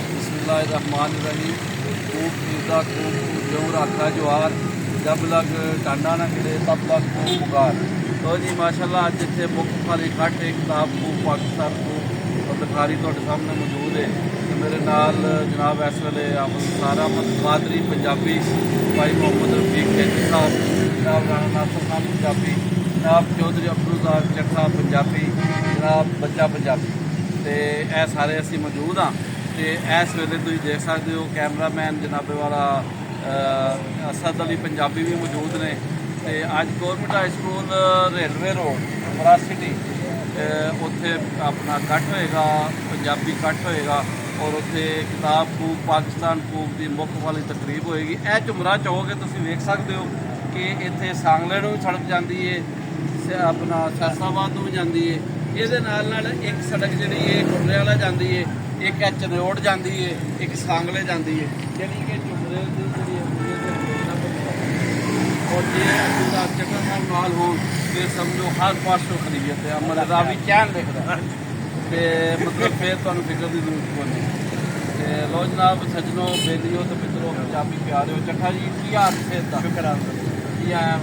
बिस्मिल्लाहिर्रहमानिर्रहीम। खूब पीज़ा खूब जो रखा जवार जब लग टांडा ना खिले तब लग खूब पुकार। तो जी माशाल्लाह अज इतने मुख खाली घट एक किताब खूब पाकिस्तान खूब और लिखारी तुहाडे सामने मौजूद है। तो मेरे नाल जनाब इस वेले सारा अहमद कादरी पंजाबी, भाई मोहम्मद रफीक कैदी साहब, जनाब राणा नासर खान पंजाबी, जनाब चौधरी अब्दुल चट्ठा पंजाबी, जनाब बच्चा पंजाबी, तो यह सारे असी मौजूद हाँ। तो इस वेले तुम देख सकते हो कैमरामैन जनाबे वाला असद अली पंजाबी भी मौजूद ने। तो अज government high school railway road अमरा सिटी उत्थे अपना कट होएगा, पंजाबी कट होएगा और उत्थे किताब खूब पाकिस्तान खूब की मुख वाली तकरीब होएगी। यह झुमरा चौक है, तुम वेख सकते हो कि इत्थे सांगले नूं भी सड़क जाती है, अपना सैसाबाद नूं भी जाती है। ये नाल एक सड़क जी कुर्रे वाला जाती है, एक चनोड़ जाती है, एक सांगले जाती है, यानी कि झुमरे और जे चक्कर साहब नाल हो फिर समझो हर पासों खरीद है। अमर रावी चैन लिखता तो मतलब फिर तुहानूं फिक्र की जरूरत को नहीं। लो जनाब सजनों बेलियो तो मित्रों पंजाबी प्यारे हो। चट्ठा जी की हाल से शुक्र जी आया